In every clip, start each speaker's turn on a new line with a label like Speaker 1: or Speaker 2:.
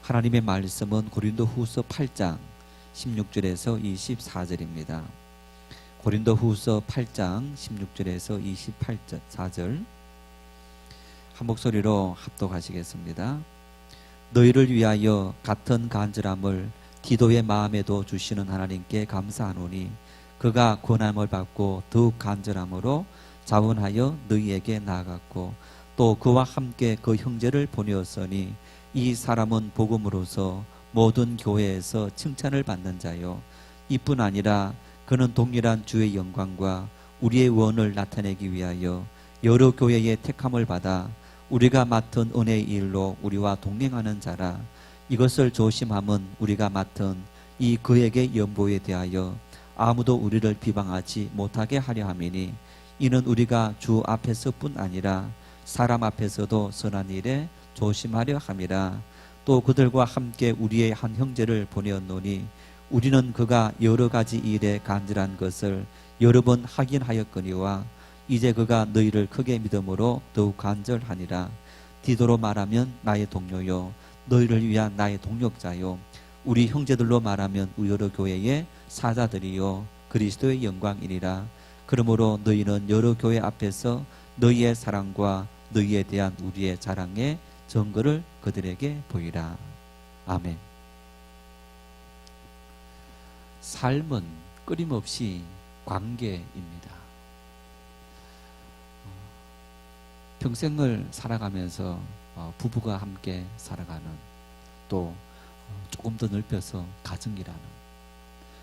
Speaker 1: 하나님의 말씀은 고린도후서 8장 16절에서 24절입니다. 고린도후서 8장 16절에서 24절 한 목소리로 합독하시겠습니다. 너희를 위하여 같은 간절함을 디도의 마음에도 주시는 하나님께 감사하노니 그가 권함을 받고 더욱 간절함으로 자원하여 너희에게 나아갔고 또 그와 함께 그 형제를 보내었으니 이 사람은 복음으로서 모든 교회에서 칭찬을 받는 자요 이뿐 아니라 그는 동일한 주의 영광과 우리의 원을 나타내기 위하여 여러 교회의 택함을 받아 우리가 맡은 은혜의 일로 우리와 동행하는 자라. 이것을 조심함은 우리가 맡은 이 그에게 연보에 대하여 아무도 우리를 비방하지 못하게 하려 함이니 이는 우리가 주 앞에서뿐 아니라 사람 앞에서도 선한 일에 조심하려 함이라. 또 그들과 함께 우리의 한 형제를 보내었노니 우리는 그가 여러 가지 일에 간절한 것을 여러 번 확인하였거니와 이제 그가 너희를 크게 믿음으로 더욱 간절하니라. 디도로 말하면 나의 동료요 너희를 위한 나의 동력자요 우리 형제들로 말하면 여러 교회의 사자들이요 그리스도의 영광이니라. 그러므로 너희는 여러 교회 앞에서 너희의 사랑과 너희에 대한 우리의 자랑의 증거를 그들에게 보이라. 아멘. 삶은 끊임없이 관계입니다. 평생을 살아가면서 부부가 함께 살아가는, 또 조금 더 넓혀서 가정이라는,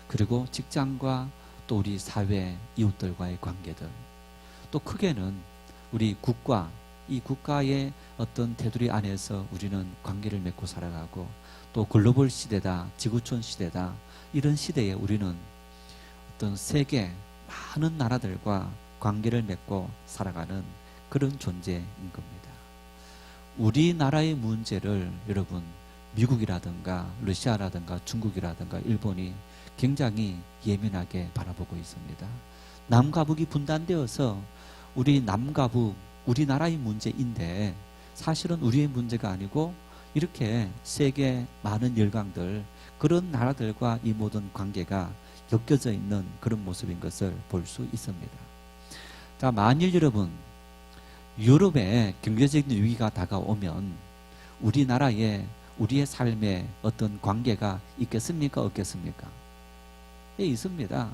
Speaker 1: 그리고 직장과 또 우리 사회 이웃들과의 관계들, 또 크게는 우리 국가, 이 국가의 어떤 테두리 안에서 우리는 관계를 맺고 살아가고, 또 글로벌 시대다, 지구촌 시대다, 이런 시대에 우리는 어떤 세계 많은 나라들과 관계를 맺고 살아가는 그런 존재인 겁니다. 우리나라의 문제를 여러분 미국이라든가 러시아라든가 중국이라든가 일본이 굉장히 예민하게 바라보고 있습니다. 남과 북이 분단되어서 우리 남과 북, 우리나라의 문제인데 사실은 우리의 문제가 아니고 이렇게 세계 많은 열강들, 그런 나라들과 이 모든 관계가 엮여져 있는 그런 모습인 것을 볼 수 있습니다. 자, 만일 여러분 유럽에 경제적인 위기가 다가오면 우리나라에 우리의 삶에 어떤 관계가 있겠습니까? 없겠습니까? 예, 있습니다.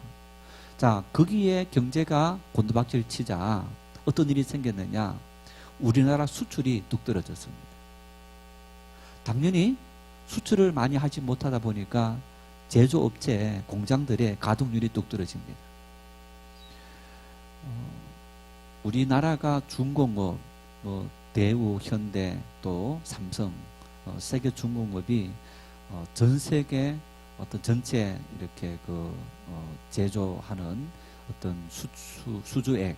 Speaker 1: 자, 거기에 경제가 곤두박질 치자 어떤 일이 생겼느냐? 우리나라 수출이 뚝 떨어졌습니다. 당연히 수출을 많이 하지 못하다 보니까 제조업체, 공장들의 가동률이 뚝 떨어집니다. 우리나라가 중공업, 대우, 현대, 또 삼성, 세계 중공업이 전 세계 어떤 전체 이렇게 제조하는 어떤 수주액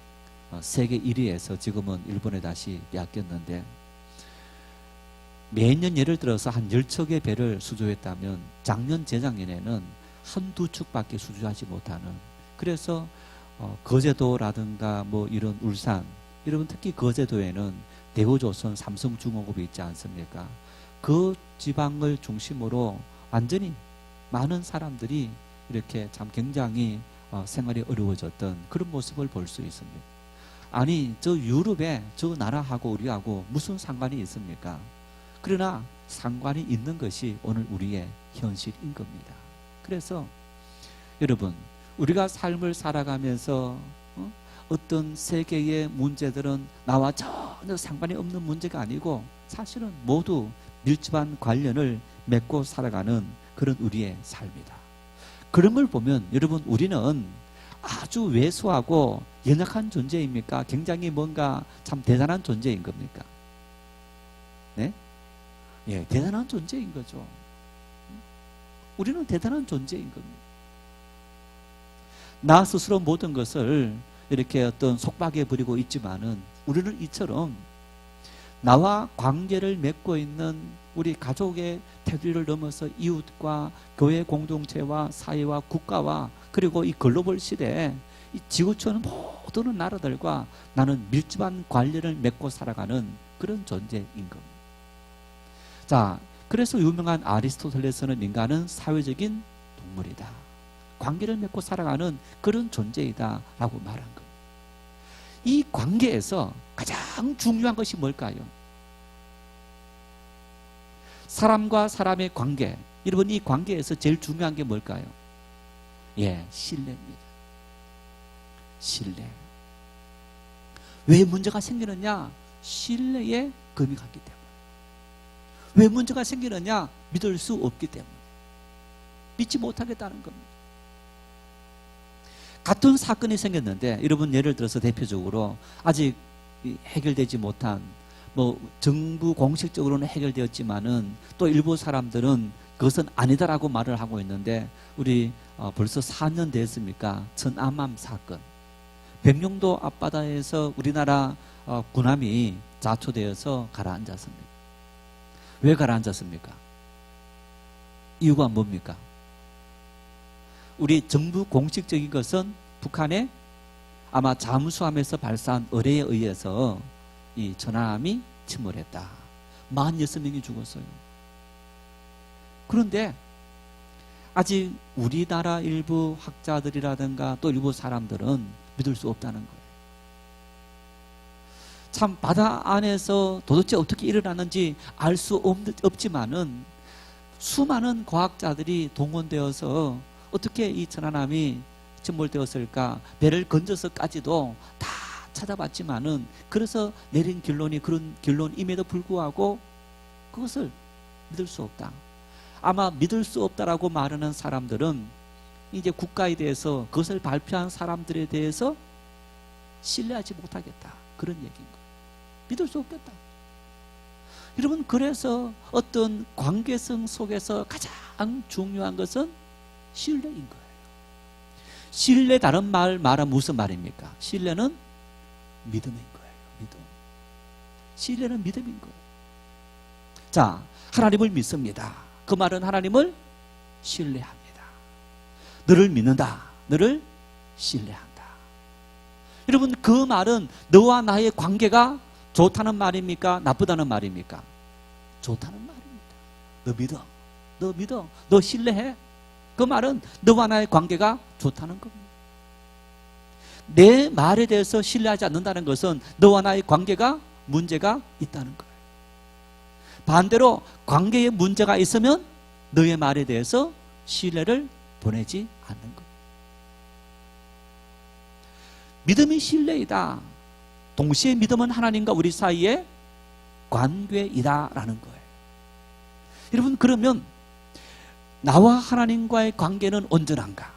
Speaker 1: 세계 1위에서 지금은 일본에 다시 빼앗겼는데, 매년 예를 들어서 한 10척의 배를 수주했다면 작년 재작년에는 한두 척밖에 수주하지 못하는, 그래서 거제도라든가 이런 울산, 여러분 특히 거제도에는 대우조선, 삼성중공업이 있지 않습니까? 그 지방을 중심으로 완전히 많은 사람들이 이렇게 참 굉장히 생활이 어려워졌던 그런 모습을 볼 수 있습니다. 아니, 저 유럽에 저 나라하고 우리하고 무슨 상관이 있습니까? 그러나 상관이 있는 것이 오늘 우리의 현실인 겁니다. 그래서 여러분, 우리가 삶을 살아가면서 어떤 세계의 문제들은 나와 전혀 상관이 없는 문제가 아니고 사실은 모두 밀접한 관련을 맺고 살아가는 그런 우리의 삶이다. 그런 걸 보면 여러분, 우리는 아주 왜소하고 연약한 존재입니까? 굉장히 뭔가 참 대단한 존재인 겁니까? 네? 예, 대단한 존재인 거죠. 우리는 대단한 존재인 겁니다. 나 스스로 모든 것을 이렇게 어떤 속박해 버리고 있지만은 우리는 이처럼 나와 관계를 맺고 있는 우리 가족의 테두리를 넘어서 이웃과 교회 공동체와 사회와 국가와 그리고 이 글로벌 시대에 이 지구촌 모든 나라들과 나는 밀접한 관련을 맺고 살아가는 그런 존재인 겁니다. 자, 그래서 유명한 아리스토텔레스는 인간은 사회적인 동물이다. 관계를 맺고 살아가는 그런 존재이다 라고 말한 겁니다. 이 관계에서 가장 중요한 것이 뭘까요? 사람과 사람의 관계. 여러분, 이 관계에서 제일 중요한 게 뭘까요? 예, 신뢰입니다. 신뢰. 왜 문제가 생기느냐? 신뢰에 금이 갔기 때문에. 왜 문제가 생기느냐? 믿을 수 없기 때문에. 믿지 못하겠다는 겁니다. 같은 사건이 생겼는데, 여러분 예를 들어서 대표적으로 아직 해결되지 못한, 정부 공식적으로는 해결되었지만은 또 일부 사람들은 그것은 아니다라고 말을 하고 있는데, 우리 벌써 4년 됐습니까? 천안함 사건. 백령도 앞바다에서 우리나라 군함이 자초되어서 가라앉았습니다. 왜 가라앉았습니까? 이유가 뭡니까? 우리 정부 공식적인 것은 북한의 아마 잠수함에서 발사한 어뢰에 의해서 이 천안함이 침몰했다. 46명이 죽었어요. 그런데 아직 우리나라 일부 학자들이라든가 또 일부 사람들은 믿을 수 없다는 거예요. 참 바다 안에서 도대체 어떻게 일어났는지 알 수 없지만은 수많은 과학자들이 동원되어서 어떻게 이 천안함이 침몰되었을까, 배를 건져서까지도 다 찾아봤지만은, 그래서 내린 결론이 그런 결론임에도 불구하고 그것을 믿을 수 없다. 아마 믿을 수 없다라고 말하는 사람들은 이제 국가에 대해서, 그것을 발표한 사람들에 대해서 신뢰하지 못하겠다, 그런 얘기인 거예요. 믿을 수 없겠다. 여러분, 그래서 어떤 관계성 속에서 가장 중요한 것은 신뢰인 거예요. 신뢰, 다른 말은 무슨 말입니까? 신뢰는 믿음인 거예요. 믿음. 신뢰는 믿음인 거예요. 자, 하나님을 믿습니다. 그 말은 하나님을 신뢰합니다. 너를 믿는다. 너를 신뢰한다. 여러분, 그 말은 너와 나의 관계가 좋다는 말입니까? 나쁘다는 말입니까? 좋다는 말입니다. 너 믿어. 너 믿어. 너 신뢰해. 그 말은 너와 나의 관계가 좋다는 겁니다. 내 말에 대해서 신뢰하지 않는다는 것은 너와 나의 관계가 문제가 있다는 거예요. 반대로 관계에 문제가 있으면 너의 말에 대해서 신뢰를 보내지 않는 거예요. 믿음이 신뢰이다. 동시에 믿음은 하나님과 우리 사이의 관계이다라는 거예요. 여러분, 그러면 나와 하나님과의 관계는 온전한가?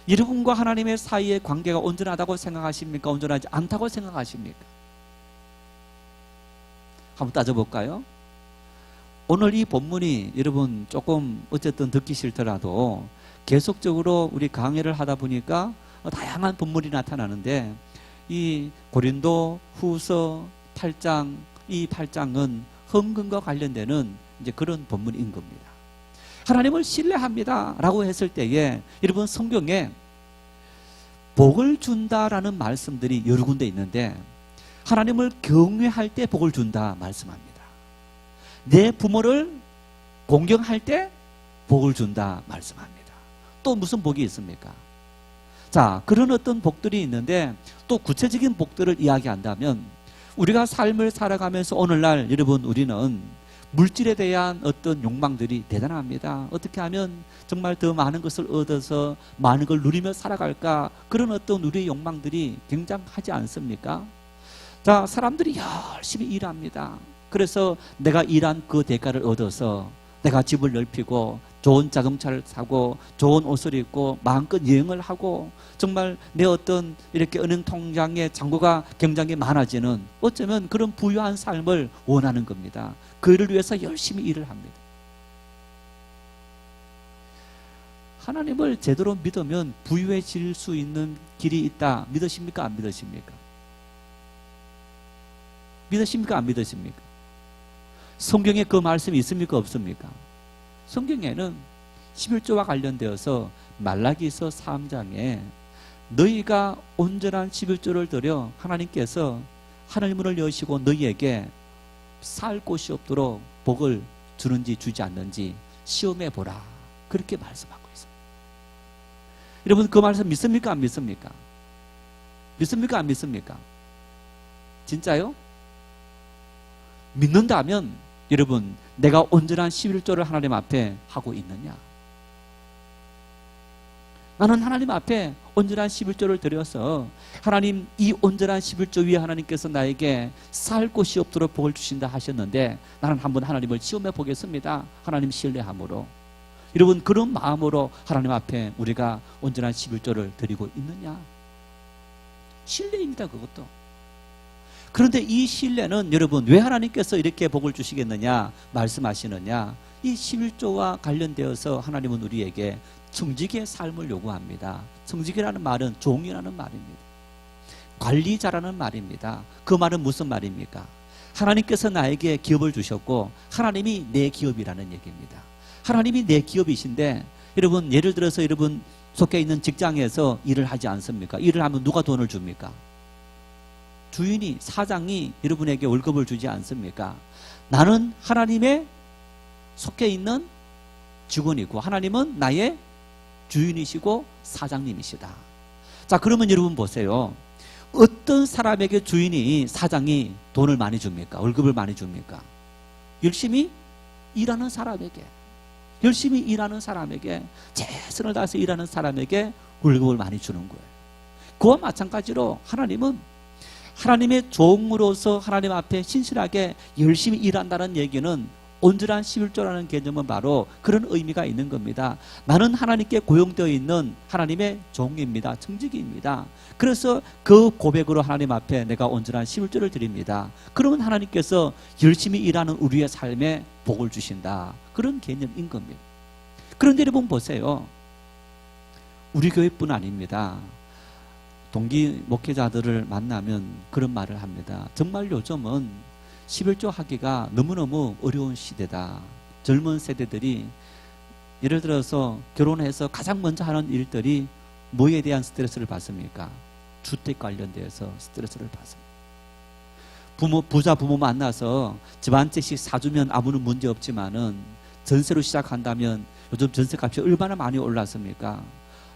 Speaker 1: 여러분과 하나님의 사이의 관계가 온전하다고 생각하십니까? 온전하지 않다고 생각하십니까? 한번 따져볼까요? 오늘 이 본문이 여러분 조금 어쨌든 듣기 싫더라도 계속적으로 우리 강의를 하다 보니까 다양한 본문이 나타나는데, 이 고린도 후서 8장, 이 8장은 헌금과 관련되는 이제 그런 본문인 겁니다. 하나님을 신뢰합니다 라고 했을 때에 여러분, 성경에 복을 준다라는 말씀들이 여러 군데 있는데, 하나님을 경외할 때 복을 준다 말씀합니다. 내 부모를 공경할 때 복을 준다 말씀합니다. 또 무슨 복이 있습니까? 자, 그런 어떤 복들이 있는데, 또 구체적인 복들을 이야기한다면, 우리가 삶을 살아가면서 오늘날 여러분, 우리는 물질에 대한 어떤 욕망들이 대단합니다. 어떻게 하면 정말 더 많은 것을 얻어서 많은 걸 누리며 살아갈까, 그런 어떤 우리의 욕망들이 굉장하지 않습니까? 자, 사람들이 열심히 일합니다. 그래서 내가 일한 그 대가를 얻어서 내가 집을 넓히고 좋은 자동차를 사고 좋은 옷을 입고 마음껏 여행을 하고, 정말 내 어떤 이렇게 은행 통장에 잔고가 굉장히 많아지는, 어쩌면 그런 부유한 삶을 원하는 겁니다. 그를 위해서 열심히 일을 합니다. 하나님을 제대로 믿으면 부유해질 수 있는 길이 있다. 믿으십니까? 안 믿으십니까? 믿으십니까? 안 믿으십니까? 성경에 그 말씀이 있습니까? 없습니까? 성경에는 11조와 관련되어서 말라기서 3장에 너희가 온전한 11조를 드려 하나님께서 하늘문을 여시고 너희에게 살 곳이 없도록 복을 주는지 주지 않는지 시험해 보라. 그렇게 말씀하고 있어요. 여러분 그 말씀 믿습니까? 안 믿습니까? 믿습니까? 안 믿습니까? 진짜요? 믿는다면 여러분 내가 온전한 11조를 하나님 앞에 하고 있느냐? 나는 하나님 앞에 온전한 11조를 드려서 하나님 이 온전한 11조 위에 하나님께서 나에게 살 곳이 없도록 복을 주신다 하셨는데 나는 한번 하나님을 시험해 보겠습니다. 하나님 신뢰함으로. 여러분 그런 마음으로 하나님 앞에 우리가 온전한 11조를 드리고 있느냐? 신뢰입니다. 그것도. 그런데 이 신뢰는 여러분 왜 하나님께서 이렇게 복을 주시겠느냐 말씀하시느냐? 이 11조와 관련되어서 하나님은 우리에게 청지기의 삶을 요구합니다. 청지기라는 말은 종이라는 말입니다. 관리자라는 말입니다. 그 말은 무슨 말입니까? 하나님께서 나에게 기업을 주셨고 하나님이 내 기업이라는 얘기입니다. 하나님이 내 기업이신데 여러분 예를 들어서 여러분 속해 있는 직장에서 일을 하지 않습니까? 일을 하면 누가 돈을 줍니까? 주인이 사장이 여러분에게 월급을 주지 않습니까? 나는 하나님의 속해 있는 직원이고 하나님은 나의 주인이시고 사장님이시다. 자 그러면 여러분 보세요. 어떤 사람에게 주인이 사장이 돈을 많이 줍니까? 월급을 많이 줍니까? 열심히 일하는 사람에게, 열심히 일하는 사람에게, 최선을 다해서 일하는 사람에게 월급을 많이 주는 거예요. 그와 마찬가지로 하나님은 하나님의 종으로서 하나님 앞에 신실하게 열심히 일한다는 얘기는 온전한 11조라는 개념은 바로 그런 의미가 있는 겁니다. 나는 하나님께 고용되어 있는 하나님의 종입니다. 청지기입니다. 그래서 그 고백으로 하나님 앞에 내가 온전한 11조를 드립니다. 그러면 하나님께서 열심히 일하는 우리의 삶에 복을 주신다. 그런 개념인 겁니다. 그런데 여러분 보세요. 우리 교회뿐 아닙니다. 동기 목회자들을 만나면 그런 말을 합니다. 정말 요즘은 11조 하기가 너무너무 어려운 시대다. 젊은 세대들이 예를 들어서 결혼해서 가장 먼저 하는 일들이 뭐에 대한 스트레스를 받습니까? 주택 관련돼서 스트레스를 받습니다. 부자 부모 만나서 집 한 채씩 사주면 아무런 문제 없지만은 전세로 시작한다면 요즘 전세값이 얼마나 많이 올랐습니까?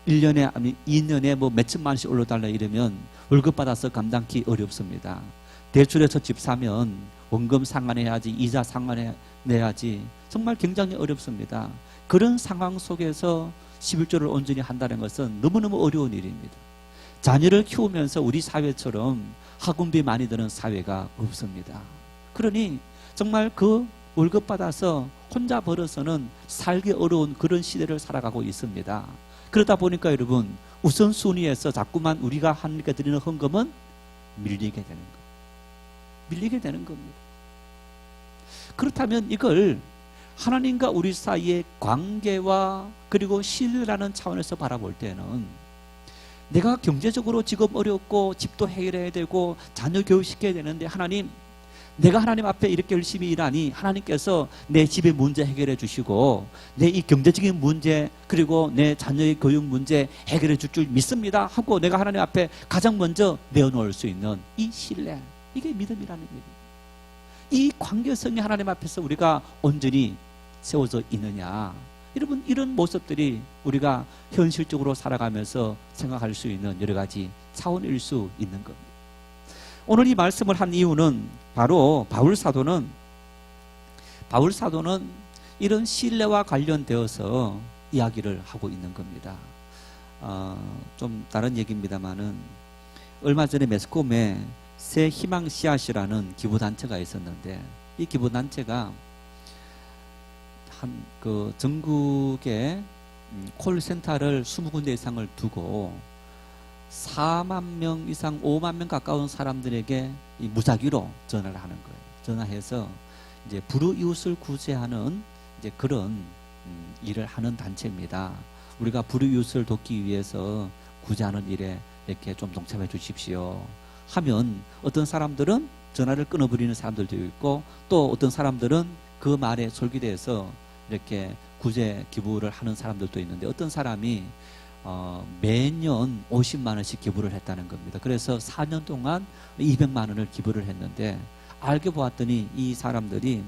Speaker 1: 1년에 아니 2년에 뭐 몇천만 원씩 올려달라 이러면 월급 받아서 감당하기 어렵습니다. 대출해서 집 사면 원금 상환해야지, 이자 상환해야지. 정말 굉장히 어렵습니다. 그런 상황 속에서 11조를 온전히 한다는 것은 너무너무 어려운 일입니다. 자녀를 키우면서 우리 사회처럼 학원비 많이 드는 사회가 없습니다. 그러니 정말 그 월급 받아서 혼자 벌어서는 살기 어려운 그런 시대를 살아가고 있습니다. 그러다 보니까 여러분 우선순위에서 자꾸만 우리가 하나님께 드리는 헌금은 밀리게 되는 거예요. 밀리게 되는 겁니다. 그렇다면 이걸 하나님과 우리 사이의 관계와 그리고 신뢰라는 차원에서 바라볼 때는 내가 경제적으로 지금 어렵고 집도 해결해야 되고 자녀 교육시켜야 되는데 하나님 내가 하나님 앞에 이렇게 열심히 일하니 하나님께서 내 집의 문제 해결해 주시고 내 이 경제적인 문제 그리고 내 자녀의 교육 문제 해결해 줄 줄 믿습니다 하고 내가 하나님 앞에 가장 먼저 내어놓을 수 있는 이 신뢰, 이게 믿음이라는 얘기입니다. 이 관계성이 하나님 앞에서 우리가 온전히 세워져 있느냐. 여러분 이런 모습들이 우리가 현실적으로 살아가면서 생각할 수 있는 여러 가지 차원일 수 있는 겁니다. 오늘 이 말씀을 한 이유는 바로 바울 사도는 이런 신뢰와 관련되어서 이야기를 하고 있는 겁니다. 좀 다른 얘기입니다만은 얼마 전에 매스컴에 새 희망 씨앗이라는 기부단체가 있었는데 이 기부단체가 그 전국에 콜센터를 20군데 이상을 두고 4만 명 이상 5만 명 가까운 사람들에게 이 무작위로 전화를 하는 거예요. 전화해서 이제 불우이웃을 구제하는 이제 그런 일을 하는 단체입니다. 우리가 불우이웃을 돕기 위해서 구제하는 일에 이렇게 좀 동참해 주십시오 하면 어떤 사람들은 전화를 끊어버리는 사람들도 있고 또 어떤 사람들은 그 말에 솔깃해서 이렇게 구제 기부를 하는 사람들도 있는데 어떤 사람이 매년 50만 원씩 기부를 했다는 겁니다. 그래서 4년 동안 200만 원을 기부를 했는데 알게 보았더니 이 사람들이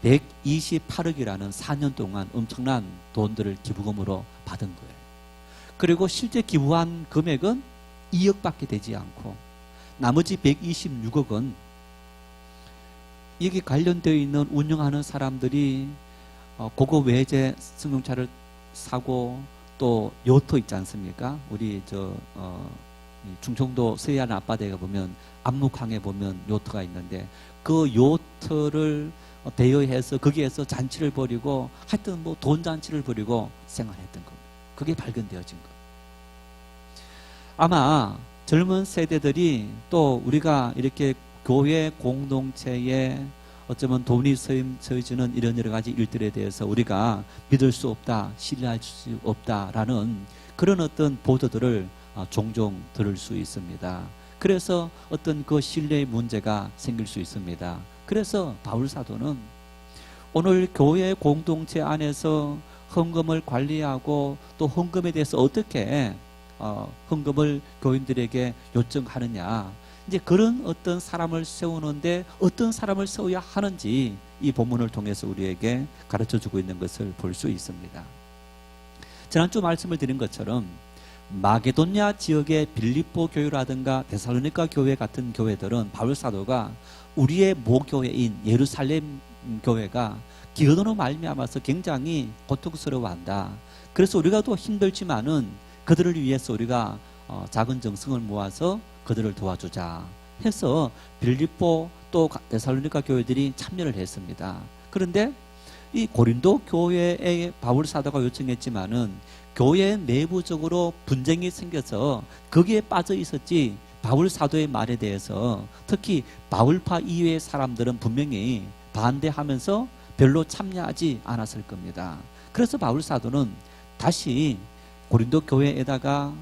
Speaker 1: 128억이라는 4년 동안 엄청난 돈들을 기부금으로 받은 거예요. 그리고 실제 기부한 금액은 2억밖에 되지 않고 나머지 126억은 여기 관련되어 있는 운영하는 사람들이 고급 외제 승용차를 사고 또 요트 있지 않습니까? 우리 충청도 서해안 앞바다에 보면 압록항에 보면 요트가 있는데 그 요트를 대여해서 거기에서 잔치를 벌이고 하여튼 뭐 돈 잔치를 벌이고 생활했던 겁니다. 그게 발견되어진 거. 아마 젊은 세대들이 또 우리가 이렇게 교회 공동체에 어쩌면 돈이 서해지는 이런 여러 가지 일들에 대해서 우리가 믿을 수 없다, 신뢰할 수 없다라는 그런 어떤 보도들을 종종 들을 수 있습니다. 그래서 어떤 그 신뢰의 문제가 생길 수 있습니다. 그래서 바울 사도는 오늘 교회 공동체 안에서 헌금을 관리하고 또 헌금에 대해서 어떻게 헌금을 교인들에게 요청하느냐, 이제 그런 어떤 사람을 세우는데 어떤 사람을 세워야 하는지 이 본문을 통해서 우리에게 가르쳐주고 있는 것을 볼 수 있습니다. 지난주 말씀을 드린 것처럼 마게도냐 지역의 빌립보 교회라든가 데살로니가 교회 같은 교회들은 바울 사도가 우리의 모교회인 예루살렘 교회가 기근으로 말미암아서 굉장히 고통스러워한다. 그래서 우리가 또 힘들지만은 그들을 위해서 우리가 작은 정성을 모아서 그들을 도와주자 해서 빌립보 또 데살로니가 교회들이 참여를 했습니다. 그런데 이 고린도 교회에 바울 사도가 요청했지만은 교회 내부적으로 분쟁이 생겨서 거기에 빠져 있었지 바울 사도의 말에 대해서 특히 바울파 이외의 사람들은 분명히 반대하면서 별로 참여하지 않았을 겁니다. 그래서 바울 사도는 다시 고린도 교회에다가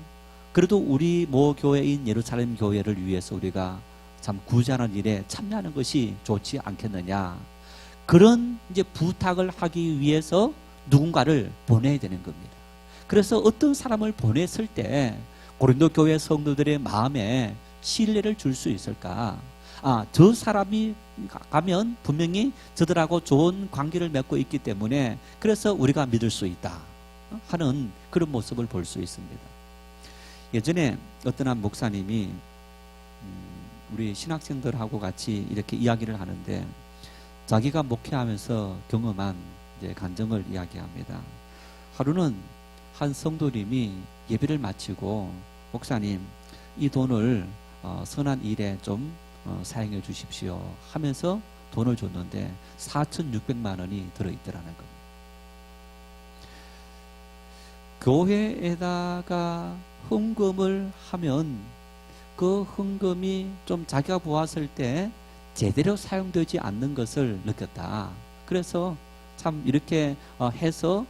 Speaker 1: 그래도 우리 모 교회인 예루살렘 교회를 위해서 우리가 참 구제하는 일에 참여하는 것이 좋지 않겠느냐, 그런 이제 부탁을 하기 위해서 누군가를 보내야 되는 겁니다. 그래서 어떤 사람을 보냈을 때 고린도 교회 성도들의 마음에 신뢰를 줄 수 있을까? 저 사람이 가면 분명히 저들하고 좋은 관계를 맺고 있기 때문에 그래서 우리가 믿을 수 있다 하는 그런 모습을 볼 수 있습니다. 예전에 어떤 한 목사님이 우리 신학생들하고 같이 이렇게 이야기를 하는데 자기가 목회하면서 경험한 이제 간증을 이야기합니다. 하루는 한 성도님이 예배를 마치고 목사님, 이 돈을 선한 일에 좀 사용해 주십시오 하면서 돈을 줬는데 4,600만 원이 들어있더라는 겁니다. 교회에다가 헌금을 하면 그 헌금이 좀 자기가 보았을 때 제대로 사용되지 않는 것을 느꼈다. 그래서 참 이렇게 해서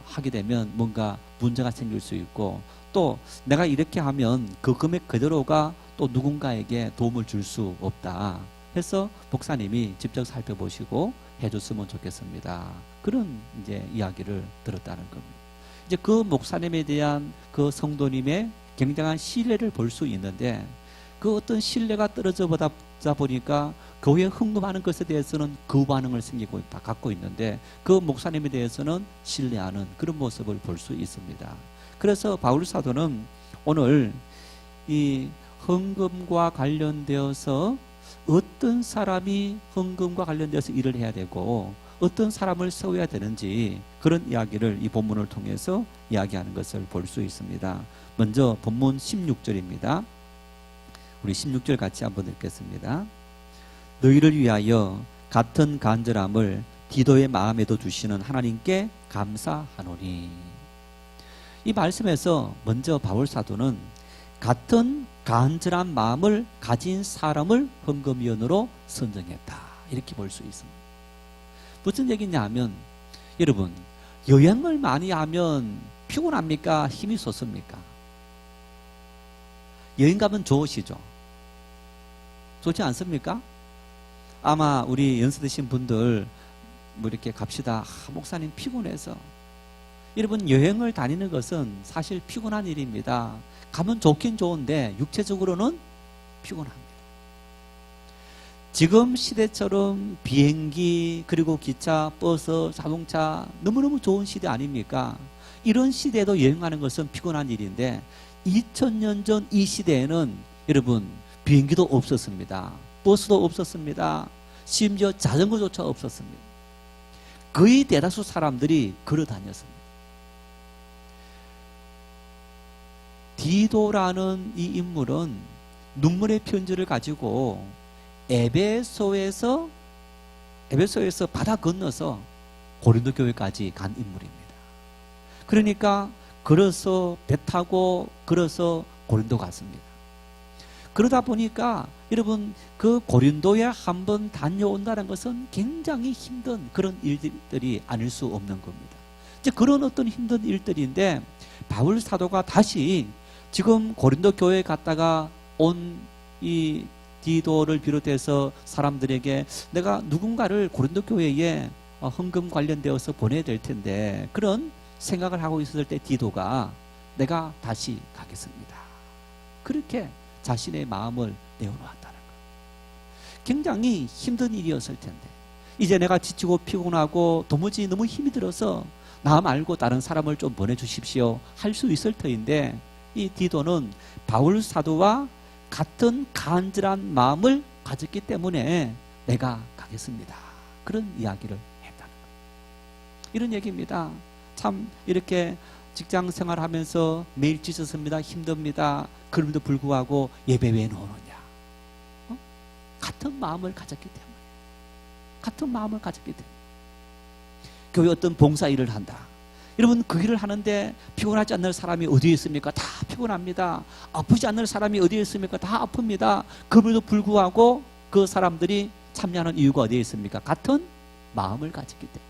Speaker 1: 하게 되면 뭔가 문제가 생길 수 있고 또 내가 이렇게 하면 그 금액 그대로가 또 누군가에게 도움을 줄 수 없다 해서 목사님이 직접 살펴보시고 해줬으면 좋겠습니다. 그런 이제 이야기를 들었다는 겁니다. 이제 그 목사님에 대한 그 성도님의 굉장한 신뢰를 볼 수 있는데 그 어떤 신뢰가 떨어져 보다 보니까 교회 헌금하는 것에 대해서는 거부반응을 갖고 있는데 그 목사님에 대해서는 신뢰하는 그런 모습을 볼 수 있습니다. 그래서 바울 사도는 오늘 이 헌금과 관련되어서 어떤 사람이 헌금과 관련되어서 일을 해야 되고 어떤 사람을 세워야 되는지 그런 이야기를 이 본문을 통해서 이야기하는 것을 볼 수 있습니다. 먼저 본문 16절입니다. 우리 16절 같이 한번 읽겠습니다. 너희를 위하여 같은 간절함을 디도의 마음에도 주시는 하나님께 감사하노니. 이 말씀에서 먼저 바울 사도는 같은 간절한 마음을 가진 사람을 헌금위원으로 선정했다 이렇게 볼 수 있습니다. 무슨 얘기냐 하면 여러분 여행을 많이 하면 피곤합니까? 힘이 솟습니까? 여행 가면 좋으시죠? 좋지 않습니까? 아마 우리 연세 드신 분들 뭐 이렇게 갑시다. 목사님 피곤해서. 여러분 여행을 다니는 것은 사실 피곤한 일입니다. 가면 좋긴 좋은데 육체적으로는 피곤합니다. 지금 시대처럼 비행기 그리고 기차, 버스, 자동차 너무너무 좋은 시대 아닙니까? 이런 시대에도 여행하는 것은 피곤한 일인데 2000년 전 이 시대에는 여러분 비행기도 없었습니다. 버스도 없었습니다. 심지어 자전거조차 없었습니다. 거의 대다수 사람들이 걸어 다녔습니다. 디도라는 이 인물은 눈물의 편지를 가지고 에베소에서 바다 건너서 고린도 교회까지 간 인물입니다. 그러니까 걸어서 배 타고 걸어서 고린도 갔습니다. 그러다 보니까 여러분 그 고린도에 한번 다녀온다는 것은 굉장히 힘든 그런 일들이 아닐 수 없는 겁니다. 이제 그런 어떤 힘든 일들인데 바울 사도가 다시 지금 고린도 교회에 갔다가 온 이 디도를 비롯해서 사람들에게 내가 누군가를 고린도 교회에 헌금 관련되어서 보내야 될 텐데 그런 생각을 하고 있었을 때 디도가 내가 다시 가겠습니다. 그렇게 자신의 마음을 내어놓았다는 것. 굉장히 힘든 일이었을 텐데 이제 내가 지치고 피곤하고 도무지 너무 힘이 들어서 나 말고 다른 사람을 좀 보내주십시오 할 수 있을 터인데 이 디도는 바울 사도와 같은 간절한 마음을 가졌기 때문에 내가 가겠습니다. 그런 이야기를 했다는 거예요. 이런 얘기입니다. 참 이렇게 직장 생활하면서 매일 지쳤습니다. 힘듭니다. 그럼에도 불구하고 예배 왜 나오느냐? 같은 마음을 가졌기 때문에. 같은 마음을 가졌기 때문에. 교회 어떤 봉사 일을 한다. 여러분 그 일을 하는데 피곤하지 않는 사람이 어디에 있습니까? 다 피곤합니다. 아프지 않는 사람이 어디에 있습니까? 다 아픕니다. 그럼에도 불구하고 그 사람들이 참여하는 이유가 어디에 있습니까? 같은 마음을 가졌기 때문에.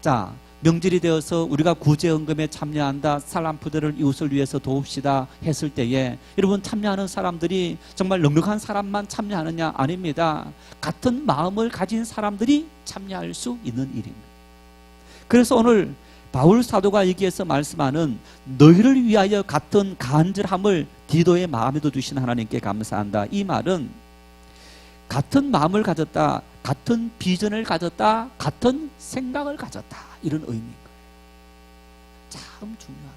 Speaker 1: 자, 명절이 되어서 우리가 구제헌금에 참여한다. 살람푸드를 이웃을 위해서 도웁시다 했을 때에 여러분 참여하는 사람들이 정말 넉넉한 사람만 참여하느냐? 아닙니다. 같은 마음을 가진 사람들이 참여할 수 있는 일입니다. 그래서 오늘 바울 사도가 여기에서 말씀하는 너희를 위하여 같은 간절함을 디도의 마음에도 두신 하나님께 감사한다. 이 말은 같은 마음을 가졌다, 같은 비전을 가졌다, 같은 생각을 가졌다 이런 의미인 거예요. 참 중요합니다.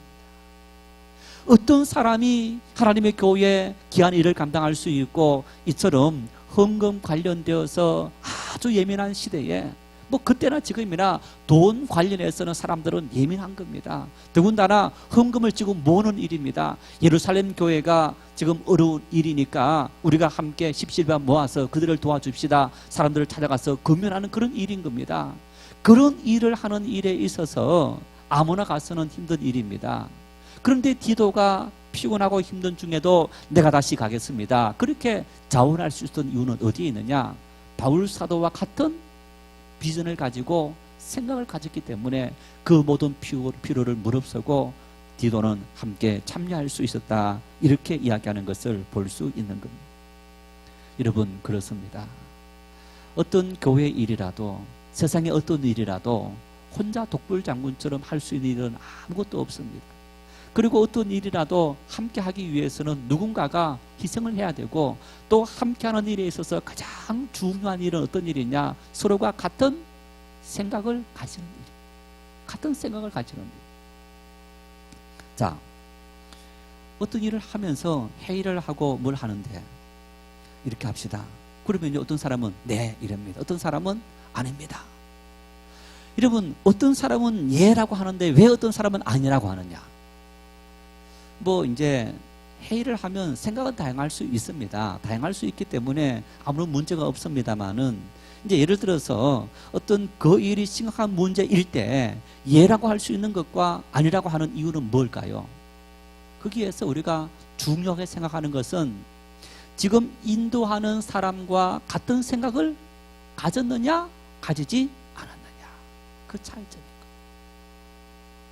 Speaker 1: 어떤 사람이 하나님의 교회에 귀한 일을 감당할 수 있고 이처럼 헌금 관련되어서 아주 예민한 시대에 뭐 그때나 지금이나 돈 관련해서는 사람들은 예민한 겁니다. 더군다나 헌금을 지금 모으는 일입니다. 예루살렘 교회가 지금 어려운 일이니까 우리가 함께 십시일반 모아서 그들을 도와줍시다. 사람들을 찾아가서 금연하는 그런 일인 겁니다. 그런 일을 하는 일에 있어서 아무나 가서는 힘든 일입니다. 그런데 디도가 피곤하고 힘든 중에도 내가 다시 가겠습니다. 그렇게 자원할 수 있었던 이유는 어디에 있느냐? 바울 사도와 같은 비전을 가지고 생각을 가졌기 때문에 그 모든 피로를 무릅쓰고 디도는 함께 참여할 수 있었다. 이렇게 이야기하는 것을 볼 수 있는 겁니다. 여러분 그렇습니다. 어떤 교회 일이라도 세상의 어떤 일이라도 혼자 독불장군처럼 할 수 있는 일은 아무것도 없습니다. 그리고 어떤 일이라도 함께 하기 위해서는 누군가가 희생을 해야 되고 또 함께하는 일에 있어서 가장 중요한 일은 어떤 일이냐? 서로가 같은 생각을 가지는 일. 같은 생각을 가지는 일. 자, 어떤 일을 하면서 회의를 하고 뭘 하는데 이렇게 합시다. 그러면 어떤 사람은 네 이럽니다. 어떤 사람은 아닙니다. 여러분 어떤 사람은 예라고 하는데 왜 어떤 사람은 아니라고 하느냐? 뭐 이제 회의를 하면 생각은 다양할 수 있습니다. 다양할 수 있기 때문에 아무런 문제가 없습니다만은 이제 예를 들어서 어떤 그 일이 심각한 문제일 때 예라고 할 수 있는 것과 아니라고 하는 이유는 뭘까요? 거기에서 우리가 중요하게 생각하는 것은 지금 인도하는 사람과 같은 생각을 가졌느냐 가지지 않았느냐 그 차이점입니다.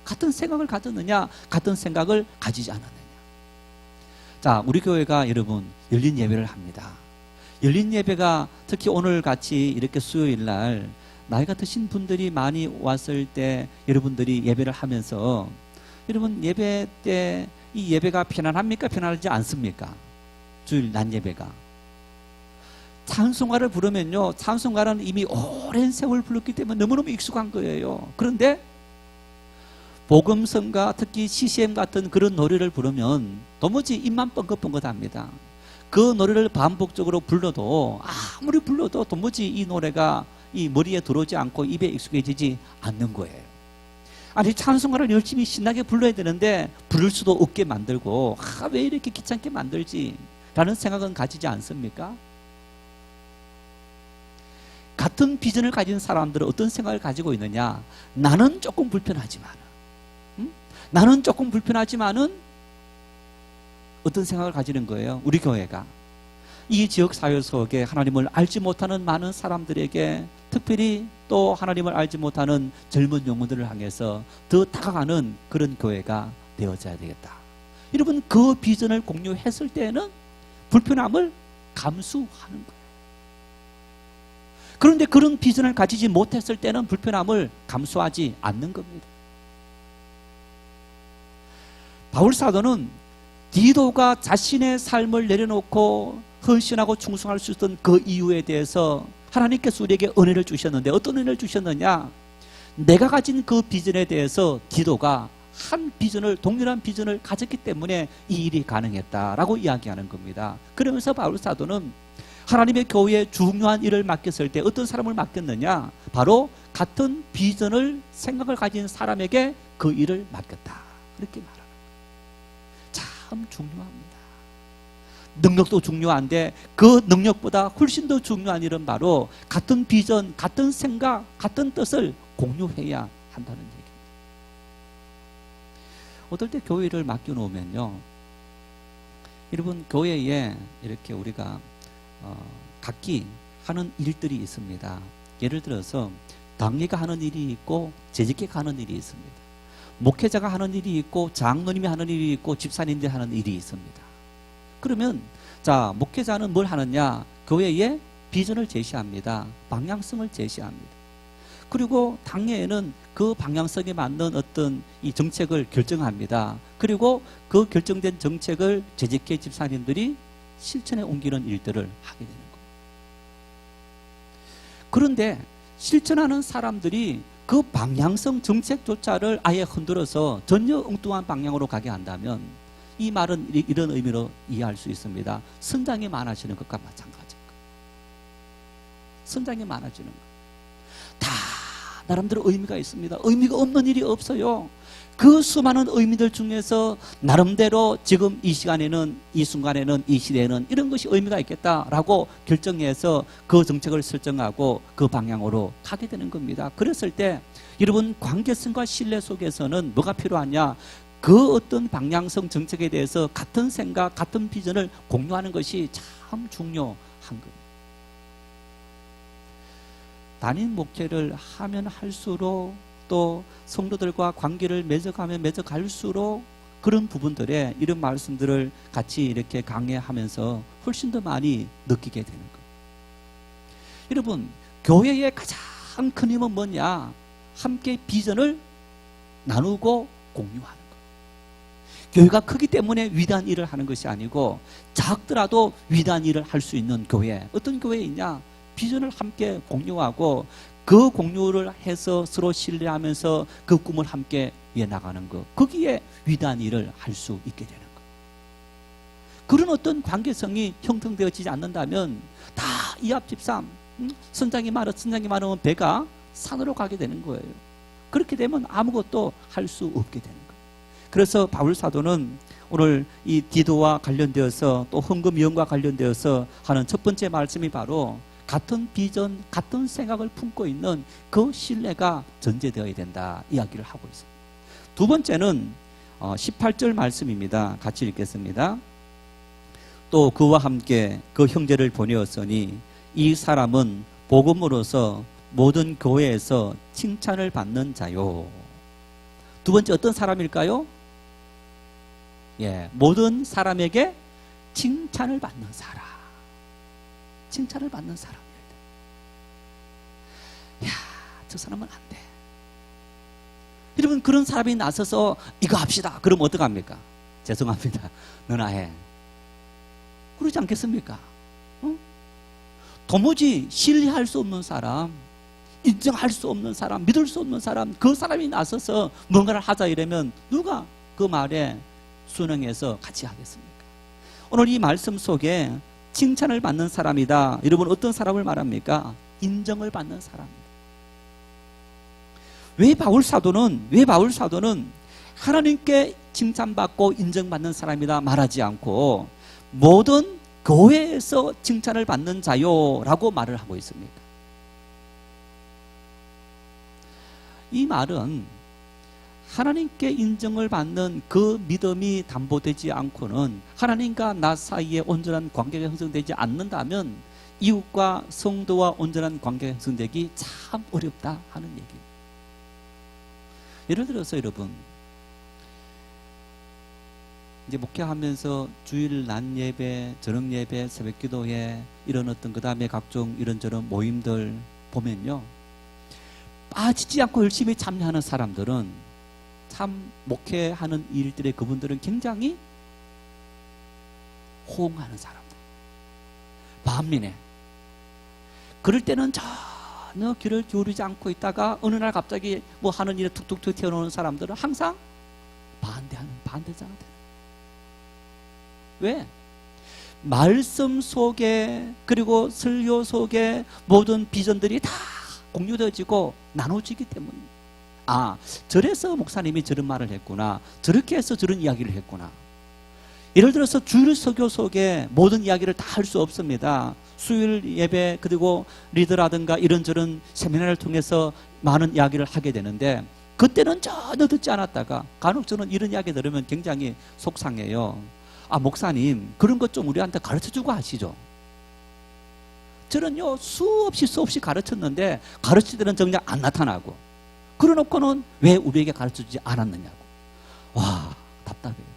Speaker 1: 같은 생각을 가졌느냐 같은 생각을 가지지 않았느냐. 자, 우리 교회가 여러분 열린 예배를 합니다. 열린 예배가 특히 오늘 같이 이렇게 수요일 날 나이가 드신 분들이 많이 왔을 때 여러분들이 예배를 하면서 여러분 예배 때 이 예배가 편안합니까? 편안하지 않습니까? 주일 낮 예배가 찬송가를 부르면요, 찬송가는 이미 오랜 세월 불렀기 때문에 너무너무 익숙한 거예요. 그런데 복음성가, 특히 CCM 같은 그런 노래를 부르면 도무지 입만 뻥긋뻥긋합니다. 그 노래를 반복적으로 불러도, 아무리 불러도 도무지 이 노래가 이 머리에 들어오지 않고 입에 익숙해지지 않는 거예요. 아니, 찬송가를 열심히 신나게 불러야 되는데 부를 수도 없게 만들고, 왜 이렇게 귀찮게 만들지? 라는 생각은 가지지 않습니까? 같은 비전을 가진 사람들은 어떤 생각을 가지고 있느냐? 나는 조금 불편하지만, 나는 조금 불편하지만은 어떤 생각을 가지는 거예요? 우리 교회가 이 지역 사회 속에 하나님을 알지 못하는 많은 사람들에게, 특별히 또 하나님을 알지 못하는 젊은 영혼들을 향해서 더 다가가는 그런 교회가 되어져야 되겠다. 여러분, 그 비전을 공유했을 때는 불편함을 감수하는 거예요. 그런데 그런 비전을 가지지 못했을 때는 불편함을 감수하지 않는 겁니다. 바울 사도는 디도가 자신의 삶을 내려놓고 헌신하고 충성할 수 있던 그 이유에 대해서 하나님께서 우리에게 은혜를 주셨는데, 어떤 은혜를 주셨느냐? 내가 가진 그 비전에 대해서 디도가 한 비전을, 동일한 비전을 가졌기 때문에 이 일이 가능했다라고 이야기하는 겁니다. 그러면서 바울 사도는 하나님의 교회에 중요한 일을 맡겼을 때 어떤 사람을 맡겼느냐? 바로 같은 비전을, 생각을 가진 사람에게 그 일을 맡겼다, 그렇게 말합니다. 참 중요합니다. 능력도 중요한데 그 능력보다 훨씬 더 중요한 일은 바로 같은 비전, 같은 생각, 같은 뜻을 공유해야 한다는 얘기입니다. 어떨 때 교회를 맡겨놓으면요, 여러분, 교회에 이렇게 우리가 각기 하는 일들이 있습니다. 예를 들어서 당회가 하는 일이 있고 재직회가 하는 일이 있습니다. 목회자가 하는 일이 있고 장로님이 하는 일이 있고 집사님들이 하는 일이 있습니다. 그러면 자, 목회자는 뭘 하느냐? 교회에 비전을 제시합니다. 방향성을 제시합니다. 그리고 당회에는 그 방향성에 맞는 어떤 이 정책을 결정합니다. 그리고 그 결정된 정책을 재직회 집사님들이 실천에 옮기는 일들을 하게 되는 거예요. 그런데 실천하는 사람들이 그 방향성 정책조차를 아예 흔들어서 전혀 엉뚱한 방향으로 가게 한다면, 이 말은 이런 의미로 이해할 수 있습니다. 선장이 많아지는 것과 마찬가지인 거예요. 선장이 많아지는 거예요. 다 나름대로 의미가 있습니다. 의미가 없는 일이 없어요. 그 수많은 의미들 중에서 나름대로 지금 이 시간에는, 이 순간에는, 이 시대에는 이런 것이 의미가 있겠다라고 결정해서 그 정책을 설정하고 그 방향으로 가게 되는 겁니다. 그랬을 때 여러분, 관계성과 신뢰 속에서는 뭐가 필요하냐? 그 어떤 방향성 정책에 대해서 같은 생각, 같은 비전을 공유하는 것이 참 중요한 겁니다. 단임 목회를 하면 할수록, 또 성도들과 관계를 맺어가면 맺어갈수록 그런 부분들에 이런 말씀들을 같이 이렇게 강해하면서 훨씬 더 많이 느끼게 되는 거예요. 여러분, 교회의 가장 큰 힘은 뭐냐? 함께 비전을 나누고 공유하는 거예요. 교회가 크기 때문에 위대한 일을 하는 것이 아니고, 작더라도 위대한 일을 할 수 있는 교회, 어떤 교회에 있냐? 비전을 함께 공유하고 그 공유를 해서 서로 신뢰하면서 그 꿈을 함께 위해 나가는 것, 거기에 위대한 일을 할 수 있게 되는 것. 그런 어떤 관계성이 형성되어지지 않는다면 다 이합집산, 선장이 많으면 배가 산으로 가게 되는 거예요. 그렇게 되면 아무것도 할 수 없게 되는 거예요. 그래서 바울 사도는 오늘 이 디도와 관련되어서 또 헌금위원과 관련되어서 하는 첫 번째 말씀이 바로 같은 비전, 같은 생각을 품고 있는 그 신뢰가 전제되어야 된다, 이야기를 하고 있습니다. 두 번째는 18절 말씀입니다. 같이 읽겠습니다. 또 그와 함께 그 형제를 보내었으니 이 사람은 복음으로서 모든 교회에서 칭찬을 받는 자요. 두 번째, 어떤 사람일까요? 모든 사람에게 칭찬을 받는 사람. 칭찬을 받는 사람이에요. 저 사람은 안 돼. 여러분, 그런 사람이 나서서 이거 합시다. 그럼 어떡합니까? 죄송합니다. 너나 해. 그러지 않겠습니까?
Speaker 2: 도무지 신뢰할 수 없는 사람, 인정할 수 없는 사람, 믿을 수 없는 사람, 그 사람이 나서서 뭔가를 하자 이러면 누가 그 말에 순응해서 같이 하겠습니까? 오늘 이 말씀 속에 칭찬을 받는 사람이다. 여러분 어떤 사람을 말합니까? 인정을 받는 사람입니다. 왜 바울 사도는 하나님께 칭찬받고 인정받는 사람이다 말하지 않고 모든 교회에서 칭찬을 받는 자요라고 말을 하고 있습니까? 이 말은 하나님께 인정을 받는 그 믿음이 담보되지 않고는 하나님과 나 사이에 온전한 관계가 형성되지 않는다면 이웃과 성도와 온전한 관계가 형성되기 참 어렵다 하는 얘기입니다. 예를 들어서 여러분, 이제 목회하면서 주일 낮 예배, 저녁 예배, 새벽 기도회 이런 어떤 그 다음에 각종 이런저런 모임들 보면요, 빠지지 않고 열심히 참여하는 사람들은 참 목회하는 일들의 그분들은 굉장히 호응하는 사람들. 반면에 그럴 때는 전혀 귀를 기울이지 않고 있다가 어느 날 갑자기 뭐 하는 일에 툭툭툭 튀어나오는 사람들은 항상 반대하는 반대자가 돼요. 왜? 말씀 속에 그리고 설교 속에 모든 비전들이 다 공유되어지고 나눠지기 때문입니다. 아, 저래서 목사님이 저런 말을 했구나, 저렇게 해서 저런 이야기를 했구나. 예를 들어서 주일 설교 속에 모든 이야기를 다 할 수 없습니다. 수요일 예배 그리고 리더라든가 이런저런 세미나를 통해서 많은 이야기를 하게 되는데 그때는 전혀 듣지 않았다가 간혹 저는 이런 이야기 들으면 굉장히 속상해요. 아, 목사님 그런 것 좀 우리한테 가르쳐주고 하시죠. 저는요 수없이 가르쳤는데 가르칠 때는 정작 안 나타나고 그러놓고는 왜 우리에게 가르쳐주지 않았느냐고. 와, 답답해요.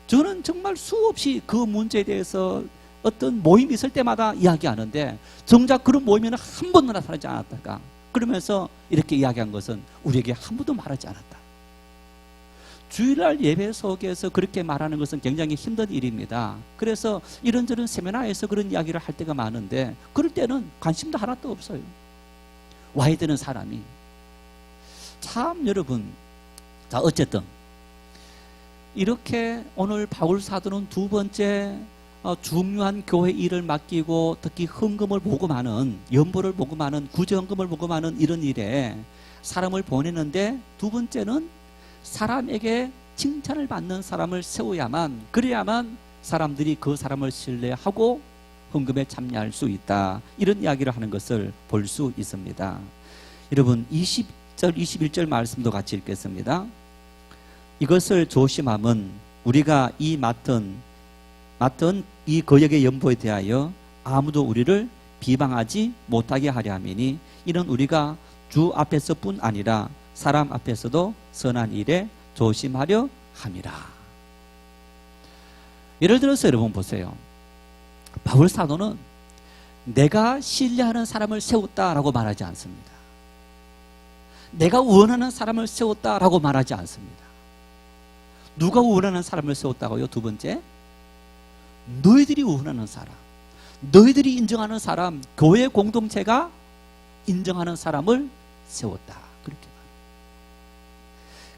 Speaker 2: 저는 정말 수없이 그 문제에 대해서 어떤 모임이 있을 때마다 이야기하는데 정작 그런 모임에는 한 번도 나타나지 않았다가 그러면서 이렇게 이야기한 것은 우리에게 한 번도 말하지 않았다. 주일날 예배 속에서 그렇게 말하는 것은 굉장히 힘든 일입니다. 그래서 이런저런 세미나에서 그런 이야기를 할 때가 많은데 그럴 때는 관심도 하나도 없어요. 와야 되는 사람이. 참 여러분, 자 어쨌든 이렇게 오늘 바울 사도는 두 번째 중요한 교회 일을 맡기고 특히 헌금을 모금하는, 연보를 모금하는, 구제헌금을 모금하는 이런 일에 사람을 보내는데 두 번째는 사람에게 칭찬을 받는 사람을 세워야만, 그래야만 사람들이 그 사람을 신뢰하고 헌금에 참여할 수 있다. 이런 이야기를 하는 것을 볼 수 있습니다. 여러분 20절 21절 말씀도 같이 읽겠습니다. 이것을 조심함은 우리가 이 맡은 이 거역의 연보에 대하여 아무도 우리를 비방하지 못하게 하려 함이니 이는 우리가 주 앞에서뿐 아니라 사람 앞에서도 선한 일에 조심하려 함이라. 예를 들어서 여러분 보세요. 바울 사도는 내가 신뢰하는 사람을 세웠다라고 말하지 않습니다. 내가 원하는 사람을 세웠다라고 말하지 않습니다. 누가 원하는 사람을 세웠다고요? 두 번째, 너희들이 원하는 사람, 너희들이 인정하는 사람, 교회 공동체가 인정하는 사람을 세웠다. 그렇게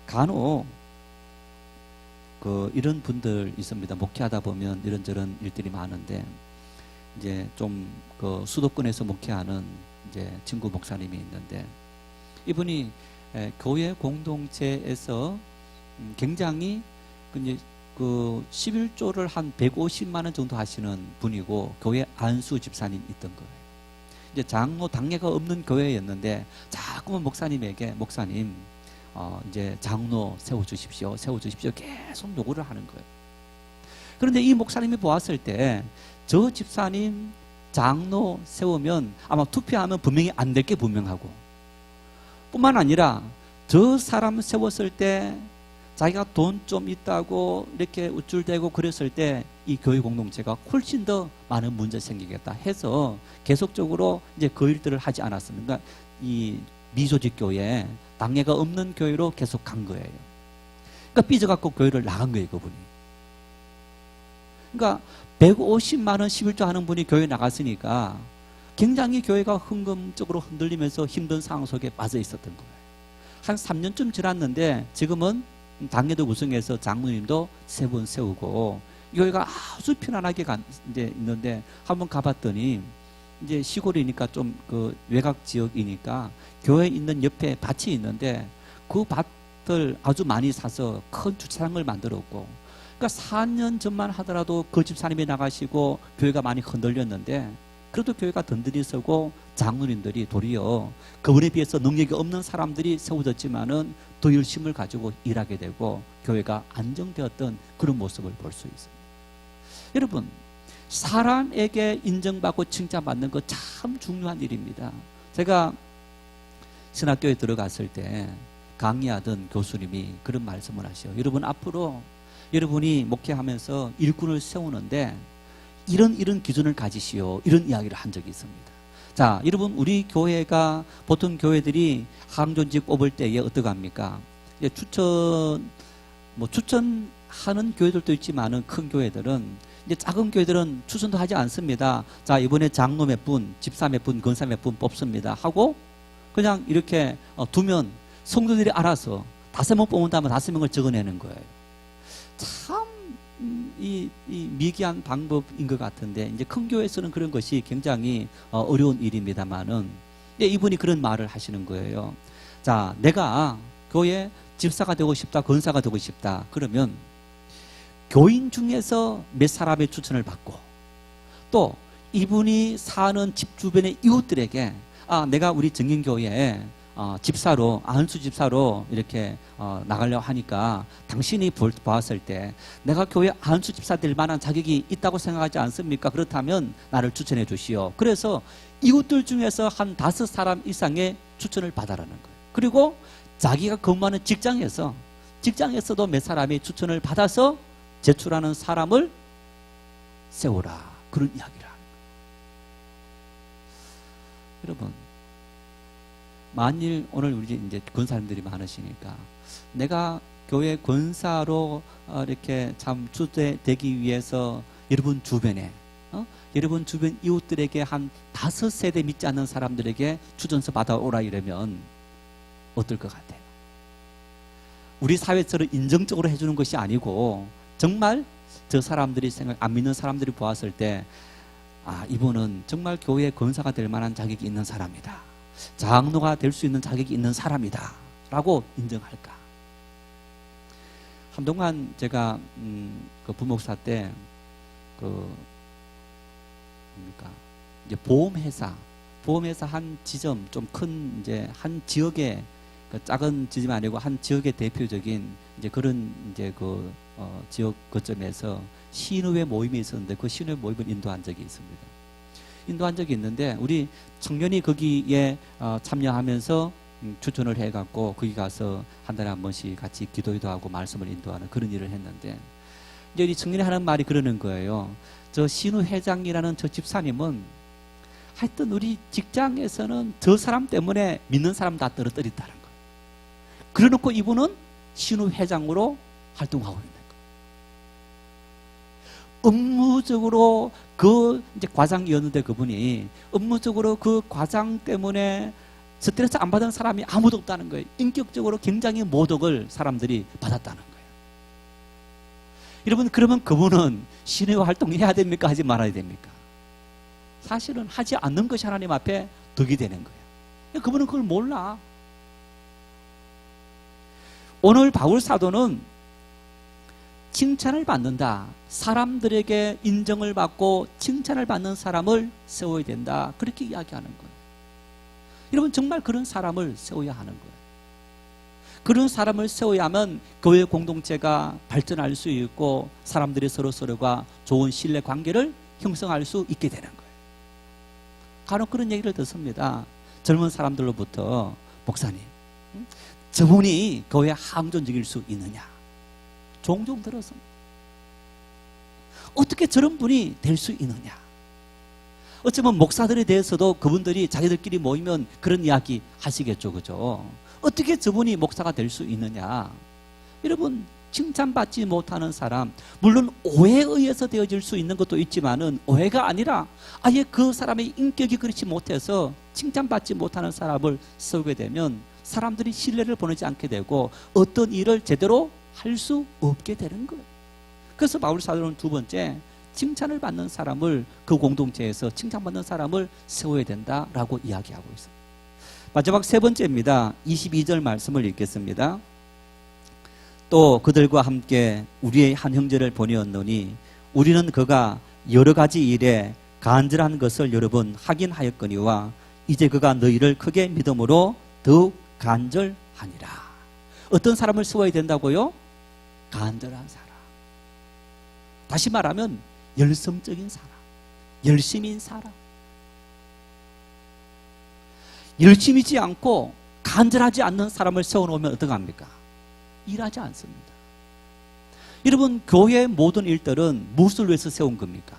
Speaker 2: 간혹 이런 분들 있습니다. 목회하다 보면 이런저런 일들이 많은데 이제 좀 수도권에서 목회하는 이제 친구 목사님이 있는데 이분이 교회 공동체에서 굉장히 이제 11조를 한 150만 원 정도 하시는 분이고 교회 안수 집사님 있던 거예요. 이제 장로 당례가 없는 교회였는데 자꾸만 목사님에게 목사님 이제 장로 세워주십시오 계속 요구를 하는 거예요. 그런데 이 목사님이 보았을 때 저 집사님 장로 세우면 아마 투표하면 분명히 안 될 게 분명하고 뿐만 아니라 저 사람 세웠을 때 자기가 돈 좀 있다고 이렇게 우쭐대고 그랬을 때 이 교회 공동체가 훨씬 더 많은 문제 생기겠다 해서 계속적으로 이제 그 일들을 하지 않았습니다. 그러니까 이 미조직 교회, 당례가 없는 교회로 계속 간 거예요. 그러니까 삐져갖고 교회를 나간 거예요, 그분이. 그러니까 150만 원 11조 하는 분이 교회 나갔으니까 굉장히 교회가 흥금적으로 흔들리면서 힘든 상황 속에 빠져 있었던 거예요. 한 3년쯤 지났는데 지금은 당에도 우승해서 장로님도 3분 세우고 교회가 아주 편안하게 이제 있는데 한번 가봤더니 이제 시골이니까 좀 그 외곽 지역이니까 교회 있는 옆에 밭이 있는데 그 밭을 아주 많이 사서 큰 주차장을 만들었고, 그러니까 4년 전만 하더라도 그 집사님이 나가시고 교회가 많이 흔들렸는데 그래도 교회가 든든히 서고 장로님들이 도리어 그분에 비해서 능력이 없는 사람들이 세워졌지만은 더 열심을 가지고 일하게 되고 교회가 안정되었던 그런 모습을 볼 수 있습니다. 여러분, 사람에게 인정받고 칭찬받는 거 참 중요한 일입니다. 제가 신학교에 들어갔을 때 강의하던 교수님이 그런 말씀을 하셔요. 여러분, 앞으로 여러분이 목회하면서 일꾼을 세우는데 이런 기준을 가지시오, 이런 이야기를 한 적이 있습니다. 자, 여러분, 우리 교회가 보통 교회들이 항존직 뽑을 때에 어떻게 합니까? 추천하는 교회들도 있지만은 큰 교회들은 이제 작은 교회들은 추천도 하지 않습니다. 자, 이번에 장로 몇 분, 집사 몇 분, 권사 몇 분 뽑습니다 하고 그냥 이렇게 두면 성도들이 알아서 5명 뽑는다면 5명을 적어내는 거예요. 참 이 미개한 방법인 것 같은데 이제 큰 교회에서는 그런 것이 굉장히 어려운 일입니다만은 이분이 그런 말을 하시는 거예요. 자, 내가 교회 집사가 되고 싶다, 권사가 되고 싶다. 그러면 교인 중에서 몇 사람의 추천을 받고 또 이분이 사는 집 주변의 이웃들에게 내가 우리 정인교회에 집사로, 안수 집사로 이렇게 나가려고 하니까 당신이 보았을 때 내가 교회 안수 집사 될 만한 자격이 있다고 생각하지 않습니까? 그렇다면 나를 추천해 주시오. 그래서 이웃들 중에서 한 5사람 이상의 추천을 받아라는 거예요. 그리고 자기가 근무하는 직장에서도 몇 사람의 추천을 받아서 제출하는 사람을 세우라. 그런 이야기를 합니다. 여러분, 만일 오늘 우리 이제 권사님들이 많으시니까 내가 교회 권사로 이렇게 참 추대되기 위해서 여러분 주변에 여러분 주변 이웃들에게 한 5세대 믿지 않는 사람들에게 추천서 받아오라 이러면 어떨 것 같아요? 우리 사회처럼 인정적으로 해주는 것이 아니고 정말 저 사람들이 안 믿는 사람들이 보았을 때 이분은 정말 교회 권사가 될 만한 자격이 있는 사람이다, 장로가 될 수 있는 자격이 있는 사람이다 라고 인정할까? 한동안 제가 그 부목사 때 이제 보험회사 한 지점, 좀 큰 이제 한 지역의 작은 지점이 아니고 한 지역의 대표적인 이제 그런 이제 지역 거점에서 신의회 모임이 있었는데 그 신의회 모임을 인도한 적이 있습니다. 인도한 적이 있는데 우리 청년이 거기에 참여하면서 추천을 해갖고 거기 가서 한 달에 한 번씩 같이 기도회도 하고 말씀을 인도하는 그런 일을 했는데 이제 우리 청년이 하는 말이 그러는 거예요. 저 신우 회장이라는 저 집사님은 하여튼 우리 직장에서는 저 사람 때문에 믿는 사람 다 떨어뜨린다는 거예요. 그래놓고 이분은 신우 회장으로 활동하고 있는 거예요. 업무적으로 이제 과장이었는데 그분이 업무적으로 그 과장 때문에 스트레스 안 받은 사람이 아무도 없다는 거예요. 인격적으로 굉장히 모독을 사람들이 받았다는 거예요. 여러분, 그러면 그분은 신의 활동해야 됩니까? 하지 말아야 됩니까? 사실은 하지 않는 것이 하나님 앞에 덕이 되는 거예요. 그분은 그걸 몰라. 오늘 바울 사도는 칭찬을 받는다, 사람들에게 인정을 받고 칭찬을 받는 사람을 세워야 된다, 그렇게 이야기하는 거예요. 여러분, 정말 그런 사람을 세워야 하는 거예요. 그런 사람을 세워야만 교회 공동체가 발전할 수 있고 사람들이 서로가 좋은 신뢰 관계를 형성할 수 있게 되는 거예요. 간혹 그런 얘기를 듣습니다. 젊은 사람들로부터, 목사님, 저분이 교회 항존적일 수 있느냐? 종종 들었습니다. 어떻게 저런 분이 될 수 있느냐? 어쩌면 목사들에 대해서도 그분들이 자기들끼리 모이면 그런 이야기 하시겠죠, 그죠? 어떻게 저분이 목사가 될 수 있느냐? 여러분, 칭찬받지 못하는 사람, 물론 오해에 의해서 되어질 수 있는 것도 있지만은 오해가 아니라 아예 그 사람의 인격이 그렇지 못해서 칭찬받지 못하는 사람을 세우게 되면 사람들이 신뢰를 보내지 않게 되고 어떤 일을 제대로 할 수 없게 되는 거예요. 그래서 바울 사도는 두 번째, 칭찬을 받는 사람을, 그 공동체에서 칭찬받는 사람을 세워야 된다라고 이야기하고 있어요. 마지막 세 번째입니다. 22절 말씀을 읽겠습니다. 또 그들과 함께 우리의 한 형제를 보내었노니 우리는 그가 여러 가지 일에 간절한 것을 여러 번 하긴 하였거니와 이제 그가 너희를 크게 믿음으로 더욱 간절하니라. 어떤 사람을 세워야 된다고요? 간절한 사람. 다시 말하면 열성적인 사람, 열심인 사람. 열심이지 않고 간절하지 않는 사람을 세워놓으면 어떡합니까? 일하지 않습니다. 여러분, 교회의 모든 일들은 무엇을 위해서 세운 겁니까?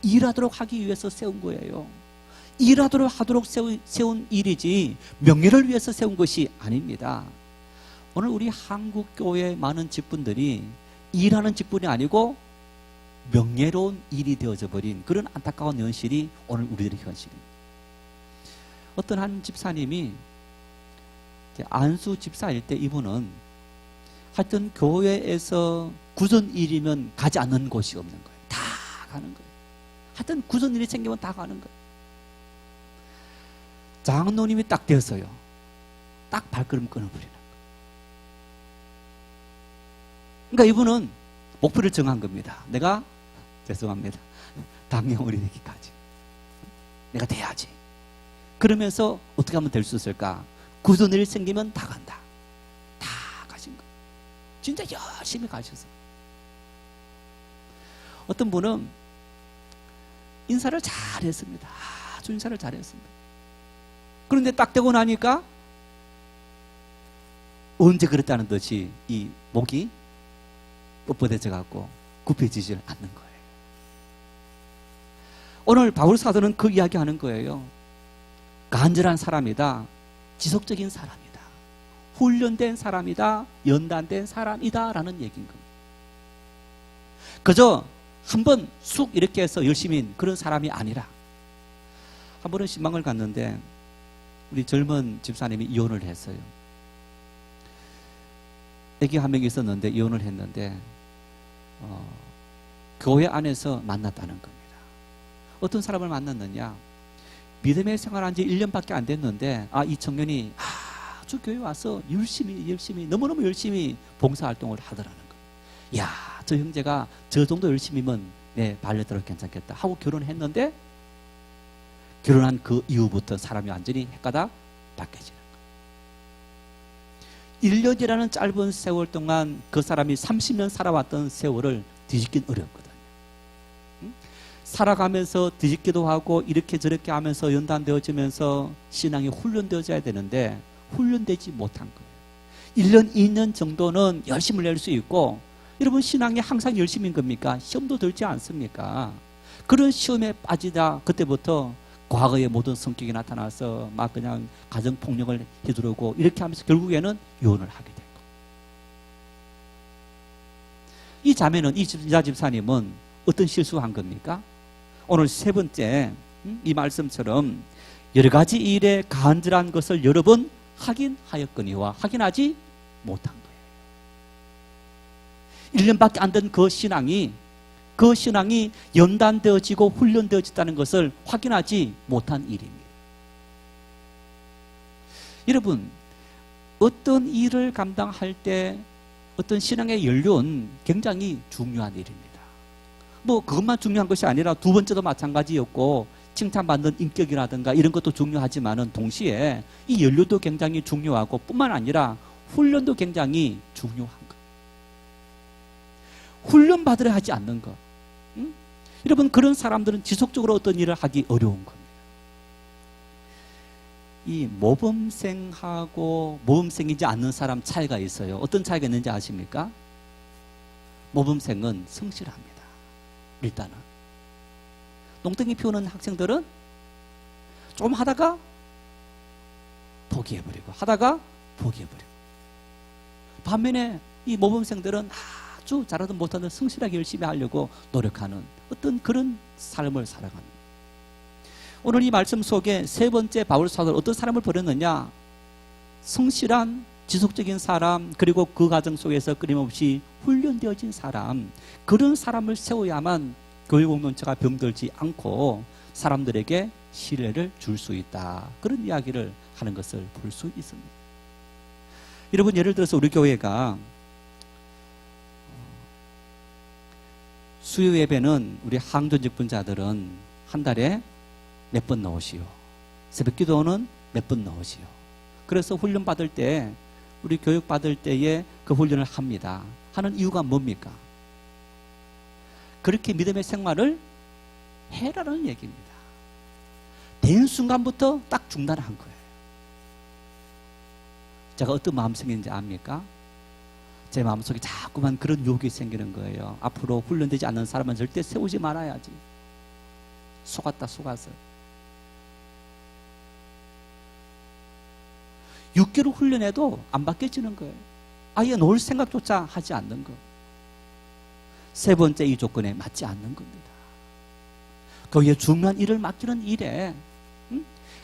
Speaker 2: 일하도록 하기 위해서 세운 거예요. 일하도록 세운 일이지 명예를 위해서 세운 것이 아닙니다. 오늘 우리 한국교회의 많은 직분들이 일하는 직분이 아니고 명예로운 일이 되어져 버린 그런 안타까운 현실이 오늘 우리들의 현실입니다. 어떤 한 집사님이 안수 집사일 때 이분은 하여튼 교회에서 구전일이면 가지 않는 곳이 없는 거예요. 다 가는 거예요. 하여튼 구전일이 생기면 다 가는 거예요. 장로님이 딱 되었어요. 딱 발걸음 끊어버리는 거예요. 그러니까 이분은 목표를 정한 겁니다. 내가 죄송합니다. 당령을 이르기까지 내가 돼야지. 그러면서 어떻게 하면 될 수 있을까? 구전일이 생기면 다 간다. 다 가신 거예요. 진짜 열심히 가셔서. 어떤 분은 인사를 잘했습니다. 아주 인사를 잘했습니다. 그런데 딱 되고 나니까 언제 그랬다는 듯이 이 목이 뻣뻣해져 갖고 굽혀지질 않는 거예요. 오늘 바울 사도는 그 이야기하는 거예요. 간절한 사람이다. 지속적인 사람이다. 훈련된 사람이다. 연단된 사람이다. 라는 얘기인 겁니다. 그저 한번 쑥 이렇게 해서 열심히 그런 사람이 아니라, 한 번은 신방을 갔는데 우리 젊은 집사님이 이혼을 했어요. 애기 한 명이 있었는데 이혼을 했는데 교회 안에서 만났다는 겁니다. 어떤 사람을 만났느냐? 믿음의 생활한 지 1년밖에 안 됐는데 이 청년이 아주 교회 와서 열심히 너무너무 열심히 봉사활동을 하더라는 거예요. 야, 저 형제가 저 정도 열심히면 내 반려대로 괜찮겠다 하고 결혼했는데, 결혼한 그 이후부터 사람이 완전히 헷가닥 바뀌어지는 거예요. 1년이라는 짧은 세월 동안 그 사람이 30년 살아왔던 세월을 뒤집긴 어렵거든요. 살아가면서 뒤집기도 하고 이렇게 저렇게 하면서 연단되어지면서 신앙이 훈련되어져야 되는데 훈련되지 못한 거예요. 1년, 2년 정도는 열심을 낼 수 있고, 여러분 신앙이 항상 열심인 겁니까? 시험도 들지 않습니까? 그런 시험에 빠지다 그때부터 과거의 모든 성격이 나타나서 막 그냥 가정폭력을 휘두르고 이렇게 하면서 결국에는 이혼을 하게 되고, 이 자매는, 이 여자 집사님은 어떤 실수한 겁니까? 오늘 세 번째 이 말씀처럼 여러 가지 일에 간절한 것을 여러 번 하긴 하였거니와 확인하지 못한 거예요. 1년밖에 안 된 그 신앙이 연단되어지고 훈련되어졌다는 것을 확인하지 못한 일입니다. 여러분, 어떤 일을 감당할 때 어떤 신앙의 연륜 굉장히 중요한 일입니다. 뭐 그것만 중요한 것이 아니라 두 번째도 마찬가지였고, 칭찬받는 인격이라든가 이런 것도 중요하지만은 동시에 이 연륜도 굉장히 중요하고 뿐만 아니라 훈련도 굉장히 중요한 것. 훈련 받으려 하지 않는 것. 여러분, 그런 사람들은 지속적으로 어떤 일을 하기 어려운 겁니다. 이 모범생하고 모범생이지 않는 사람 차이가 있어요. 어떤 차이가 있는지 아십니까? 모범생은 성실합니다. 일단은 농땡이 피우는 학생들은 좀 하다가 포기해버리고 반면에 이 모범생들은 아주 잘하든 못하든 성실하게 열심히 하려고 노력하는 어떤 그런 삶을 살아가는. 오늘 이 말씀 속에 세 번째 바울 사도는 어떤 사람을 버렸느냐? 성실한 지속적인 사람, 그리고 그 과정 속에서 끊임없이 훈련되어진 사람, 그런 사람을 세워야만 교회 공동체가 병들지 않고 사람들에게 신뢰를 줄 수 있다. 그런 이야기를 하는 것을 볼 수 있습니다. 여러분, 예를 들어서 우리 교회가 수요 예배는 우리 항전직 분자들은 한 달에 몇 번 나오시오. 새벽 기도는 몇 번 나오시오. 그래서 훈련 받을 때, 우리 교육 받을 때에 그 훈련을 합니다. 하는 이유가 뭡니까? 그렇게 믿음의 생활을 해라는 얘기입니다. 된 순간부터 딱 중단한 거예요. 제가 어떤 마음속인지 압니까? 제 마음속에 자꾸만 그런 욕이 생기는 거예요. 앞으로 훈련되지 않는 사람은 절대 세우지 말아야지. 속았다 속아서. 6개월 훈련해도 안 바뀌어지는 거예요. 아예 놓을 생각조차 하지 않는 거. 세 번째 이 조건에 맞지 않는 겁니다. 거기에 중요한 일을 맡기는 일에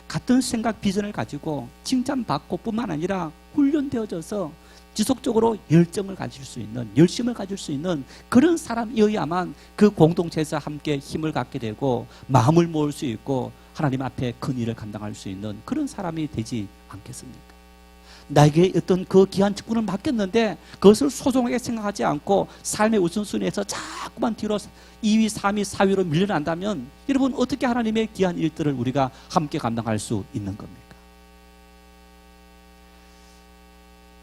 Speaker 2: 같은 생각 비전을 가지고 칭찬받고 뿐만 아니라 훈련되어져서 지속적으로 열정을 가질 수 있는, 열심을 가질 수 있는 그런 사람이어야만 그 공동체에서 함께 힘을 갖게 되고 마음을 모을 수 있고 하나님 앞에 큰 일을 감당할 수 있는 그런 사람이 되지 않겠습니까? 나에게 어떤 그 귀한 직분을 맡겼는데 그것을 소중하게 생각하지 않고 삶의 우선순위에서 자꾸만 뒤로 2위, 3위, 4위로 밀려난다면 여러분 어떻게 하나님의 귀한 일들을 우리가 함께 감당할 수 있는 겁니까?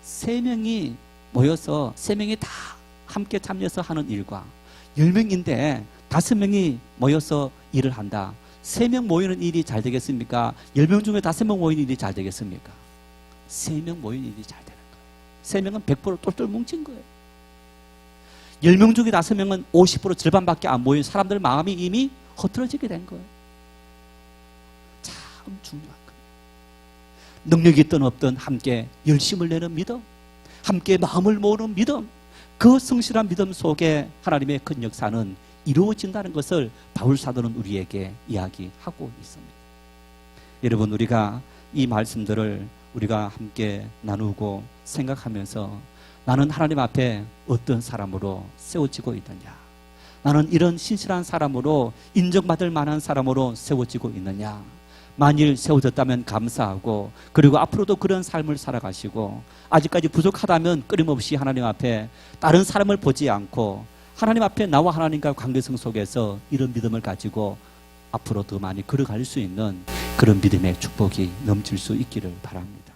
Speaker 2: 3명이 모여서 3명이 다 함께 참여해서 하는 일과 10명인데 5명이 모여서 일을 한다. 3명 모이는 일이 잘 되겠습니까? 10명 중에 5명 모이는 일이 잘 되겠습니까? 3명 모이는 일이 잘 되는 거예요. 3명은 100% 똘똘 뭉친 거예요. 10명 중에 5명은 50% 절반밖에 안 모인 사람들 마음이 이미 흐트러지게 된 거예요. 참 중요한 거예요. 능력이 있든 없든 함께 열심을 내는 믿음, 함께 마음을 모으는 믿음, 그 성실한 믿음 속에 하나님의 큰 역사는 이루어진다는 것을 바울 사도는 우리에게 이야기하고 있습니다. 여러분, 우리가 이 말씀들을 우리가 함께 나누고 생각하면서 나는 하나님 앞에 어떤 사람으로 세워지고 있느냐, 나는 이런 신실한 사람으로 인정받을 만한 사람으로 세워지고 있느냐, 만일 세워졌다면 감사하고 그리고 앞으로도 그런 삶을 살아가시고 아직까지 부족하다면 끊임없이 하나님 앞에 다른 사람을 보지 않고 하나님 앞에 나와 하나님과 관계성 속에서 이런 믿음을 가지고 앞으로 더 많이 걸어갈 수 있는 그런 믿음의 축복이 넘칠 수 있기를 바랍니다.